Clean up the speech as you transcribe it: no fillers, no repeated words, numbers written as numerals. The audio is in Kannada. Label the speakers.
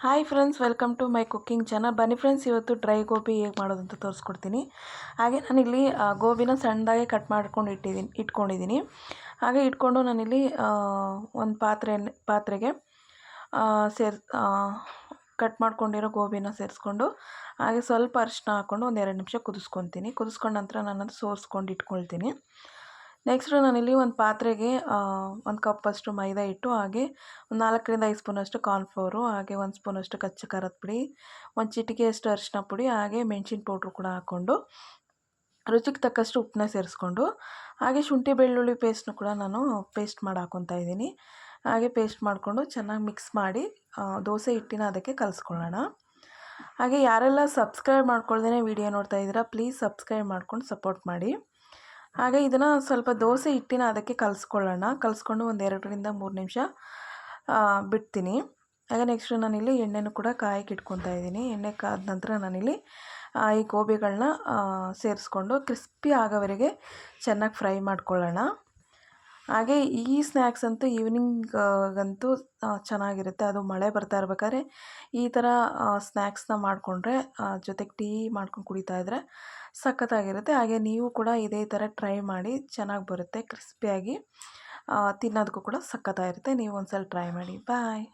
Speaker 1: Hi friends, welcome to my cooking channel. ಬನ್ನಿ ಫ್ರೆಂಡ್ಸ್, ಇವತ್ತು ಡ್ರೈ ಗೋಬಿ ಹೇಗೆ ಮಾಡೋದು ಅಂತ ತೋರಿಸ್ಕೊಡ್ತೀನಿ. ಹಾಗೆ ನಾನಿಲ್ಲಿ ಗೋಬಿನ ಸಣ್ಣದಾಗಿ ಕಟ್ ಮಾಡ್ಕೊಂಡು ಇಟ್ಕೊಂಡಿದ್ದೀನಿ. ಹಾಗೆ ಇಟ್ಕೊಂಡು ನಾನಿಲ್ಲಿ ಒಂದು ಪಾತ್ರೆಗೆ ಸೇರ್ ಕಟ್ ಮಾಡ್ಕೊಂಡಿರೋ ಗೋಬಿನ ಸೇರಿಸ್ಕೊಂಡು ಹಾಗೆ ಸ್ವಲ್ಪ ಅರಿಶಿನ ಹಾಕ್ಕೊಂಡು ಒಂದು 2 ನಿಮಿಷ ಕುದಿಸ್ಕೊತೀನಿ. ಕುದಿಸ್ಕೊಂಡ ನಂತರ ನಾನದು ಸೋರಿಸ್ಕೊಂಡು ಇಟ್ಕೊಳ್ತೀನಿ. ನೆಕ್ಸ್ಟು ನಾನಿಲ್ಲಿ ಒಂದು ಪಾತ್ರೆಗೆ 1 ಕಪ್ಪಷ್ಟು ಮೈದಾ ಹಿಟ್ಟು, ಹಾಗೆ ಒಂದು 4ರಿಂದ 5 ಸ್ಪೂನಷ್ಟು ಕಾರ್ನ್ಫ್ಲೋರು, ಹಾಗೆ 1 ಸ್ಪೂನಷ್ಟು ಕಚ್ಚ ಖಾರದ ಪುಡಿ, ಒಂದು ಚಿಟಿಕೆಯಷ್ಟು ಅರಿಶಿನ ಪುಡಿ, ಹಾಗೆ ಮೆಣಸಿನ ಪೌಡ್ರು ಕೂಡ ಹಾಕ್ಕೊಂಡು ರುಚಿಗೆ ತಕ್ಕಷ್ಟು ಉಪ್ಪನ್ನ ಸೇರಿಸ್ಕೊಂಡು ಹಾಗೆ ಶುಂಠಿ ಬೆಳ್ಳುಳ್ಳಿ ಪೇಸ್ಟ್ನು ಕೂಡ ನಾನು ಪೇಸ್ಟ್ ಮಾಡಿ ಹಾಕ್ಕೊತಾ ಇದ್ದೀನಿ. ಹಾಗೆ ಪೇಸ್ಟ್ ಮಾಡಿಕೊಂಡು ಚೆನ್ನಾಗಿ ಮಿಕ್ಸ್ ಮಾಡಿ ದೋಸೆ ಹಿಟ್ಟಿನ ಅದಕ್ಕೆ ಕಲಿಸ್ಕೊಳ್ಳೋಣ. ಹಾಗೆ ಯಾರೆಲ್ಲ ಸಬ್ಸ್ಕ್ರೈಬ್ ಮಾಡ್ಕೊಳ್ದೇ ವಿಡಿಯೋ ನೋಡ್ತಾ ಇದ್ದೀರಾ, ಪ್ಲೀಸ್ ಸಬ್ಸ್ಕ್ರೈಬ್ ಮಾಡ್ಕೊಂಡು ಸಪೋರ್ಟ್ ಮಾಡಿ. ಹಾಗೆ ಇದನ್ನು ಸ್ವಲ್ಪ ದೋಸೆ ಹಿಟ್ಟಿನ ಅದಕ್ಕೆ ಕಲಿಸ್ಕೊಂಡು ಒಂದು 2ರಿಂದ 3 ನಿಮಿಷ ಬಿಡ್ತೀನಿ. ಹಾಗೆ ನೆಕ್ಸ್ಟು ನಾನಿಲ್ಲಿ ಎಣ್ಣೆನೂ ಕೂಡ ಕಾಯಕ್ಕೆ ಇಟ್ಕೊತಾ ಇದ್ದೀನಿ. ಎಣ್ಣೆ ಕಾದ ನಂತರ ನಾನಿಲ್ಲಿ ಈ ಗೋಬಿಗಳನ್ನ ಸೇರಿಸ್ಕೊಂಡು ಕ್ರಿಸ್ಪಿ ಆಗೋವರೆಗೆ ಚೆನ್ನಾಗಿ ಫ್ರೈ ಮಾಡ್ಕೊಳ್ಳೋಣ. ಹಾಗೆ ಈ ಸ್ನ್ಯಾಕ್ಸ್ ಅಂತೂ ಈವ್ನಿಂಗಂತೂ ಚೆನ್ನಾಗಿರುತ್ತೆ. ಅದು ಮಳೆ ಬರ್ತಾ ಇರ್ಬೇಕಾದ್ರೆ ಈ ಥರ ಸ್ನ್ಯಾಕ್ಸ್ನ ಮಾಡಿಕೊಂಡ್ರೆ ಜೊತೆಗೆ ಟೀ ಮಾಡ್ಕೊಂಡು ಕುಡಿತಾ ಇದ್ದರೆ ಸಖತ್ತಾಗಿರುತ್ತೆ. ಹಾಗೆ ನೀವು ಕೂಡ ಇದೇ ಥರ ಟ್ರೈ ಮಾಡಿ, ಚೆನ್ನಾಗಿ ಬರುತ್ತೆ. ಕ್ರಿಸ್ಪಿಯಾಗಿ ತಿನ್ನೋದಕ್ಕೂ ಕೂಡ ಸಖತ್ತಾಗಿರುತ್ತೆ. ನೀವು ಒಂದ್ಸಲ ಟ್ರೈ ಮಾಡಿ. ಬಾಯ್.